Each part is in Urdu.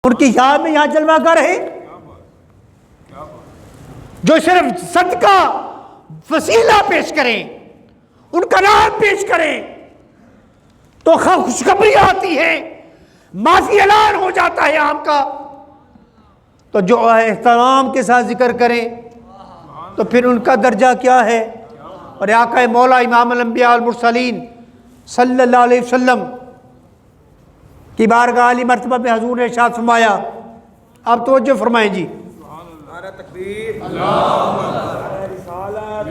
ان کی یاد میں یہاں جلوہ گر ہے، جو صرف صدقہ وسیلہ پیش کریں، ان کا نام پیش کریں تو خوشخبری آتی ہے، معافی اعلان ہو جاتا ہے عام کا۔ تو جو احترام کے ساتھ ذکر کریں تو پھر ان کا درجہ کیا ہے؟ اور آقا مولا امام الانبیاء والمرسلین صلی اللہ علیہ وسلم کی بارگاہ علی مرتبہ میں حضور نے ارشاد فرمایا، آپ توجہ فرمائیں جی، نعرہ تکبیر، نعرہ رسالت،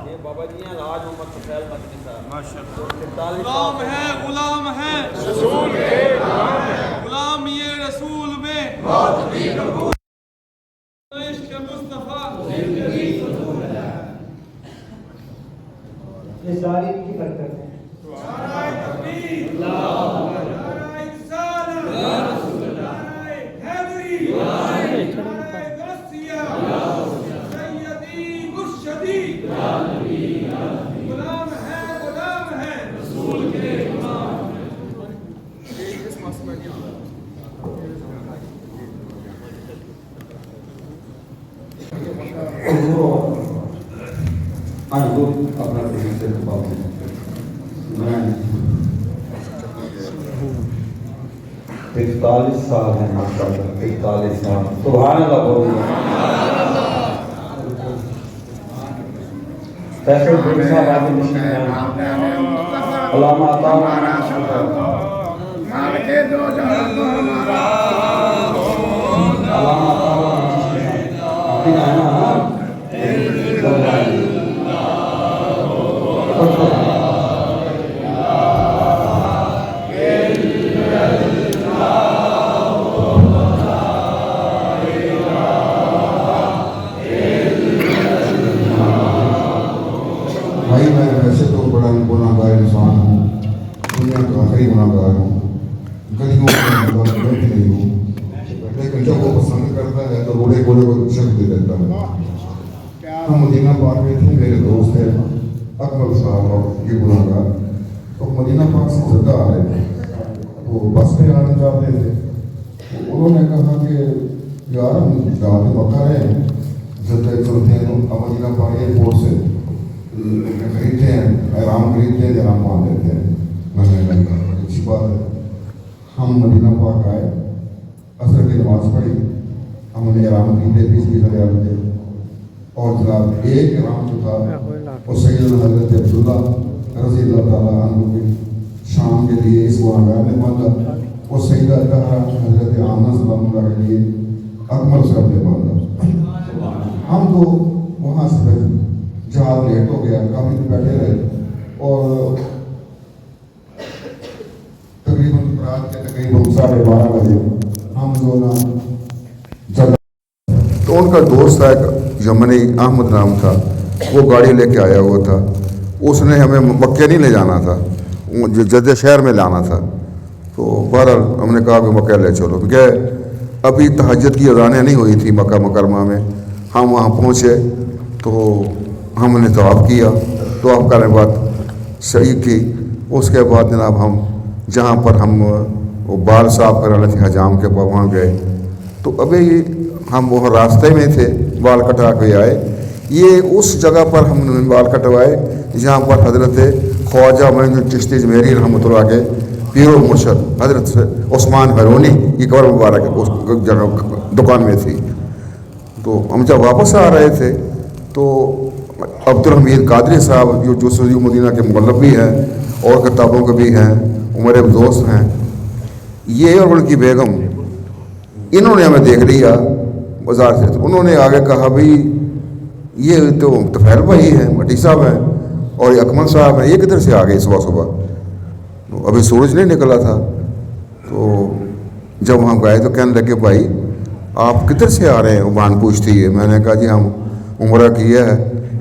یہ بابا جی ہیں آج محمد سفیل مدنی صاحب، غلام ہے، غلام ہے رسول کے، غلام یہ رسول میں عشق مصطفیٰ یہ ساری کی برکت ہے۔ نعرہ تکبیر، نعرہ رسالت، نعرہ حیدری، نعرہ غوثیہ، سیدی مرشدی، غلام ہے رسول کے غلام ہے۔ اپنا سے میں 41 سال ہے ماشاءاللہ، 41 سال، سبحان اللہ بولو۔ فیصل بن صاحب آگے مشکل ہیں، علامہ عطا بھائی میں ویسے تو بڑا گناہ گار انسان ہوں، دنیا کا آخری گناہ گار ہوں، گلیوں میں بیٹھ نہیں ہوں، لیکن جب وہ پسند کرتا ہے تو روڑے گولے کو شک دے دیتا ہے۔ ہم مدینہ پاک میں تھے، میرے دوست ہیں اکمل صاحب اور یہ گناہ گار، تو مدینہ پاک سے جدہ آ رہے تھے، وہ بس میں آنے جاتے تھے، انہوں نے کہا کہ یار ہم جہاں پہ مکہ رہے ہیں جدہ چلتے ہیں تو مدینہ پاک ایئرپورٹ سے خریدتے ہیں، احرام خریدتے ہیں، احرام مان لیتے ہیں۔ میں نے کہا بڑی اچھی بات ہے۔ ہم مدینہ پاک آئے، عصر کی نماز پڑھی، ہم نے احرام خریدے 20,000 روپے، اور جناب ایک احرام جو تھا وہ سیدنا حضرت عبداللہ رضی اللہ تعالیٰ عنہ کی شام کے لیے اس گناہگار نے باندھا، اور سیدہ حضرت آمنہ سلام اللہ کے لیے اکمل صاحب نے باندھا۔ ہم تو وہاں سے جہاز لیٹ ہو گیا، کافی دن بیٹھے رہے، اور تقریباً رات کے تقریباً 12:30 بجے ہم جو نا جب تو ان کا دوست تھا ایک یمنی احمد نام تھا، وہ گاڑی لے کے آیا ہوا تھا، اس نے ہمیں مکہ نہیں لے جانا تھا، جدہ شہر میں لانا تھا۔ تو بہرحال ہم نے کہا کہ مکہ لے چلو، کیونکہ ابھی تہجد کی اذانیں نہیں ہوئی تھی مکہ مکرمہ میں۔ ہم وہاں پہنچے تو ہم نے طواف کیا، طواف کرنے کے بعد صحیح کی، اس کے بعد جناب ہم جہاں پر ہم وہ بال صاف کرانے تھے حجام کے پاس وہاں گئے، تو ابھی ہم وہ راستے میں تھے، بال کٹا کے آئے۔ یہ اس جگہ پر ہم نے بال کٹوائے جہاں پر حضرت خواجہ معین چشتی اجمیری رحمۃ اللہ کے پیر و مرشد حضرت عثمان بیرونی کی قبر مبارک اس جگہ دکان میں تھی۔ تو ہم جب واپس آ رہے تھے تو عبدالحمید قادری صاحب جو سعودی مدینہ کے مغلب بھی ہیں اور کتابوں کے بھی ہیں، ہمارے دوست ہیں، یہ اور ان کی بیگم، انہوں نے ہمیں دیکھ لیا بازار سے، تو انہوں نے آگے کہا بھائی یہ تو طفیل بھائی ہیں، مٹی صاحب ہیں، اور یہ اکمل صاحب ہیں، یہ کدھر سے آ گئے صبح صبح؟ تو ابھی سورج نہیں نکلا تھا۔ تو جب ہم گئے تو کہنے لگے بھائی آپ کدھر سے آ رہے ہیں؟ عمان پوچھتی ہے۔ میں نے کہا جی ہم عمرہ کیا ہے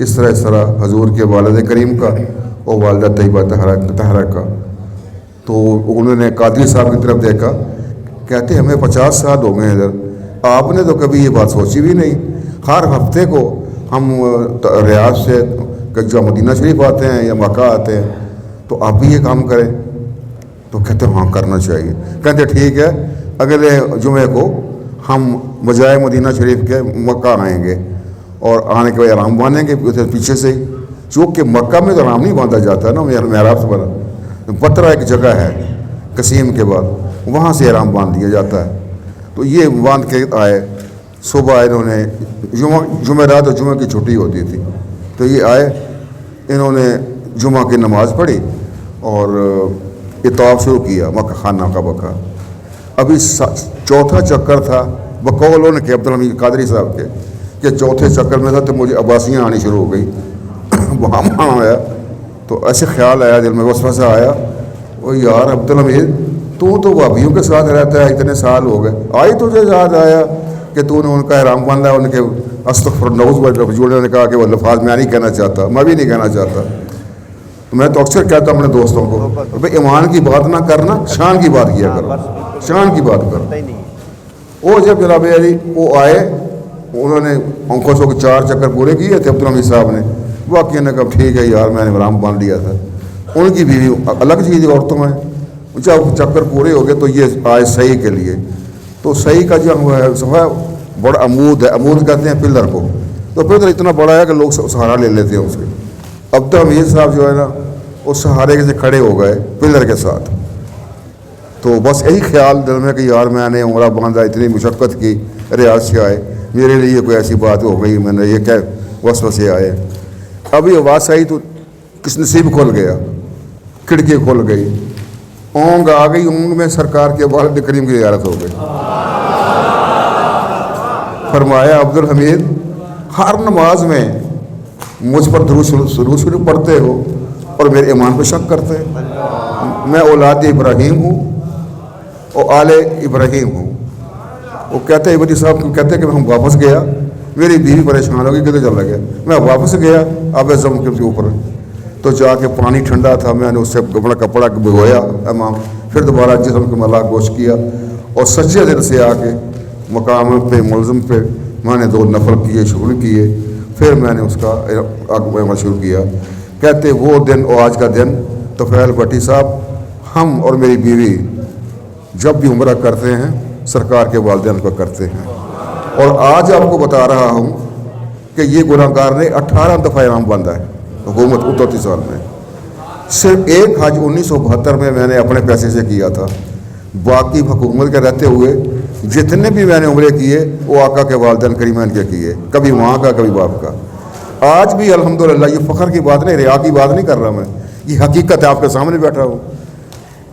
اس طرح حضور کے والد کریم کا اور والدہ طیبہ طاہرہ کا۔ تو انہوں نے قادری صاحب کی طرف دیکھا، کہتے ہمیں 50 سال ہو گئے ادھر، آپ نے تو کبھی یہ بات سوچی بھی نہیں۔ ہر ہفتے کو ہم ریاض سے جو مدینہ شریف آتے ہیں یا مکہ آتے ہیں، تو آپ بھی یہ کام کریں۔ تو کہتے ہیں ہاں کرنا چاہیے۔ کہتے ٹھیک ہے اگلے جمعے کو ہم بجائے مدینہ شریف کے مکہ آئیں گے اور آنے کے بعد احرام باندھیں گے پیچھے سے ہی، چونکہ مکہ میں تو احرام نہیں باندھا جاتا نا، محراب سے بنا پترا ایک جگہ ہے قسیم کے بعد، وہاں سے احرام باندھ دیا جاتا ہے۔ تو یہ باندھ کے آئے، صبح انہوں نے جمعرات اور جمعہ کی چھٹی ہوتی تھی، تو یہ آئے، انہوں نے جمعہ کی نماز پڑھی اور یہ طواف شروع کیا مکہ خانہ کعبہ کا۔ ابھی چوتھا چکر تھا، بقول ان کے عبدالحمید قادری صاحب کے، کہ چوتھے چکر میں تھا تو مجھے عباسیاں آنی شروع ہو گئی۔ وہاں آیا تو ایسے خیال آیا دل میں، وسوسہ آیا، وہ یار عبدالحمید تو وہابیوں کے ساتھ رہتا ہے، اتنے سال ہو گئے، آئی تجھے یاد آیا کہ تو نے ان کا احرام باندھا، ان کے استغفر نعوذ باللہ نے کہا کہ وہ لفظ میں نہیں کہنا چاہتا، میں بھی نہیں کہنا چاہتا۔ تو میں تو اکثر کہتا ہوں اپنے دوستوں کو، بھائی ایمان کی بات نہ کرنا، شان کی بات کیا کرو، شان کی بات کرو۔ وہ جب جناب علی وہ آئے، انہوں نے انکھوں کے 4 چکر پورے کیے تھے عبدالحمید صاحب نے، واقعی نے کہا ٹھیک ہے یار میں نے احرام باندھ لیا تھا۔ ان کی بیوی الگ چیز عورتوں میں، جب چکر پورے ہو گئے تو یہ آئے صحیح کے لیے، تو صحیح کا جو ہے بڑا عمود ہے، عمود کہتے ہیں پلر کو، تو پلر اتنا بڑا ہے کہ لوگ سہارا لے لیتے ہیں اس کے۔ عبدالحمید صاحب جو ہے نا اس سہارے سے کھڑے ہو گئے پلر کے ساتھ، تو بس یہی خیال دل میں کہ یار میں نے عمرہ باندھا، اتنی مشقت کی، ریاض سے آئے، میرے لیے کوئی ایسی بات ہو گئی، میں نے یہ کہ وسوسے آئے۔ ابھی آواز آئی تو کس نصیب کھل گیا، کھڑکی کھل گئی، اونگ آ گئی، اونگ میں سرکار کے والد کریم کی زیارت ہو گئی۔ فرمایا عبدالحمید ہر نماز میں مجھ پر درود شریف پڑھتے ہو اور میرے ایمان پہ شک کرتے ہیں، میں اولاد ابراہیم ہوں اور آل ابراہیم ہوں۔ وہ کہتے ہیں صاحب کہتے ہیں کہ میں واپس گیا، میری بیوی پریشان ہو گئی، کدھر چلا گیا، میں واپس گیا آب زم کے اوپر، تو جا کے پانی ٹھنڈا تھا، میں نے اس سے اپنا کپڑا بھگویا امام، پھر دوبارہ جسم کو ملا گوش کیا اور سچے دل سے آ کے مقام پہ ملزم پہ میں نے 2 نفل کیے، شروع کیے، پھر میں نے اس کا عمل شروع کیا۔ کہتے وہ دن اور آج کا دن طفیل بھٹی صاحب، ہم اور میری بیوی جب بھی عمرہ کرتے ہیں سرکار کے والدین کو کرتے ہیں، اور آج آپ کو بتا رہا ہوں کہ یہ گناہ گار نے 18 دفعہ احرام باندھا ہے حکومت 39 سال میں، صرف ایک حج 1972 میں نے اپنے پیسے سے کیا تھا، باقی حکومت کے رہتے ہوئے جتنے بھی میں نے عمرے کیے وہ آقا کے والدین کریمین کے کیے، کبھی ماں کا کبھی باپ کا۔ آج بھی الحمدللہ، یہ فخر کی بات نہیں، ریا کی بات نہیں کر رہا میں، یہ حقیقت ہے، آپ کے سامنے بیٹھا ہوں۔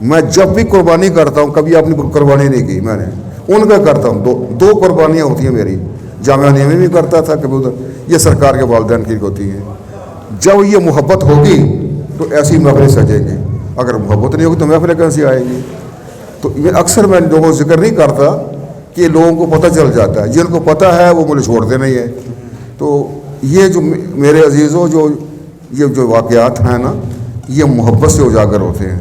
میں جب بھی قربانی کرتا ہوں، کبھی اپنی قربانی نہیں کی میں نے، ان کا کرتا ہوں، دو قربانیاں ہوتی ہیں میری، جامعہ نعیمی میں بھی کرتا تھا کبھی ادھر، یہ سرکار کے والدین کی ہوتی ہیں۔ جب یہ محبت ہوگی تو ایسی محفلیں سجیں گی، اگر محبت نہیں ہوگی تو محفلیں کیسے آئیں گی؟ تو یہ اکثر میں لوگوں کو ذکر نہیں کرتا کہ لوگوں کو پتہ چل جاتا ہے، جن کو پتہ ہے وہ مجھے چھوڑتے نہیں ہیں۔ تو یہ جو میرے عزیزوں یہ جو واقعات ہیں نا، یہ محبت سے اجاگر ہوتے ہیں،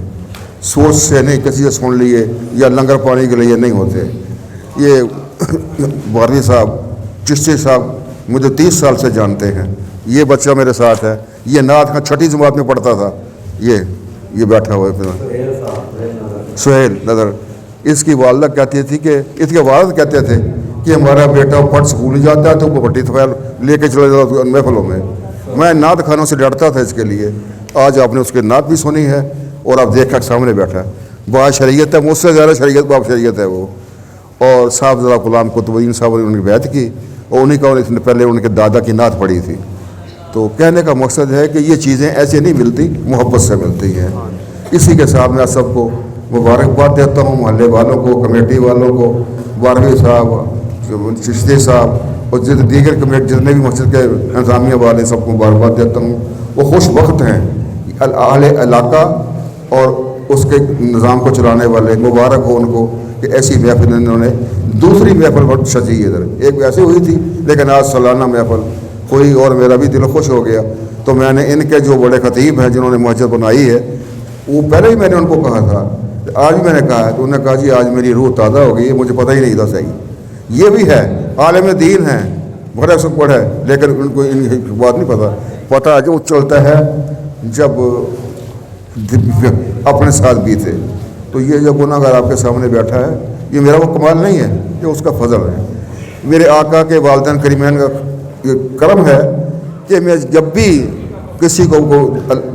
سوچ سے نہیں، کسی سے سن لیے یا لنگر پانی کے لیے نہیں ہوتے۔ یہ بارنی صاحب، چشتی صاحب مجھے 30 سال سے جانتے ہیں، یہ بچہ میرے ساتھ ہے، یہ نعت کا 6ٹھی جماعت میں پڑھتا تھا، یہ بیٹھا ہوا ہے سہیل نظر، اس کی والدہ کہتی تھی کہ اس کے والد کہتے تھے کہ ہمارا بیٹا پڑھ سکول جاتا ہے تو وہ بٹی طفیل لے کے چلے جاتا محفلوں میں نعت خانوں سے ڈرتا تھا اس کے لیے۔ آج آپ نے اس کی نعت بھی سنی ہے اور آپ دیکھ کر سامنے بیٹھا ہے، با شریعت ہے، مجھ سے زیادہ شریعت باب شریعت ہے وہ۔ اور صاحب زدہ غلام قطب الدین صاحب نے ان کی بیعت کی اور انہیں کا پہلے ان کے دادا کی نعت پڑھی تھی۔ تو کہنے کا مقصد ہے کہ یہ چیزیں ایسے نہیں ملتی، محبت سے ملتی ہیں۔ اسی کے ساتھ میں سب کو مبارکباد دیتا ہوں، محلے والوں کو، کمیٹی والوں کو، بارہویں صاحب، چشتی صاحب اور دیگر کمیٹی جتنے بھی مسجد کے انتظامیہ والے سب کو مبارکباد دیتا ہوں۔ وہ خوش وقت ہیں، اہل علاقہ اور اس کے نظام کو چلانے والے، مبارک ہو ان کو کہ ایسی محفل انہوں نے، دوسری محفل بہت سجی ہے ادھر، ایک ایسے ہوئی تھی لیکن آج سالانہ محفل ہوئی اور میرا بھی دل خوش ہو گیا۔ تو میں نے ان کے جو بڑے خطیب ہیں جنہوں نے مسجد بنائی ہے، وہ پہلے ہی میں نے ان کو کہا تھا، آج میں نے کہا ہے تو انہوں نے کہا جی آج میری روح تازہ ہو گئی ہے، مجھے پتہ ہی نہیں تھا صحیح۔ یہ بھی ہے، عالم دین ہیں، بڑے سب پڑھے لیکن ان کو ان کی بات نہیں پتہ جو چلتا ہے جب اپنے ساتھ بیتے۔ تو یہ جو گناہ گار آپ کے سامنے بیٹھا ہے یہ میرا وہ کمال نہیں ہے، یہ اس کا فضل ہے۔ میرے آقا کے والدین کریمین کا یہ کرم ہے کہ میں جب بھی کسی کو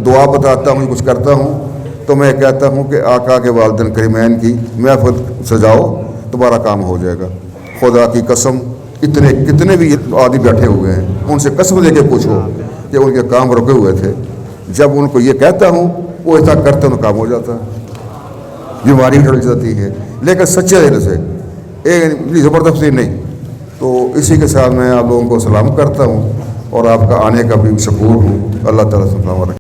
دعا بتاتا ہوں، کچھ کرتا ہوں، تو میں کہتا ہوں کہ آقا کے والدین کریمین کی محفل سجاؤ، تمہارا کام ہو جائے گا۔ خدا کی قسم، کتنے بھی آدمی بیٹھے ہوئے ہیں، ان سے قسم دے کے پوچھو کہ ان کے کام رکے ہوئے تھے، جب ان کو یہ کہتا ہوں وہ ایسا کرتے ہیں تو کام ہو جاتا ہے، بیماری ٹل جاتی ہے، لیکن سچے دل سے، ایک زبردستی نہیں۔ تو اسی کے ساتھ میں آپ لوگوں کو سلام کرتا ہوں اور آپ کا آنے کا بھی شکور ہوں۔ اللہ تعالیٰ سے سلام علیکم۔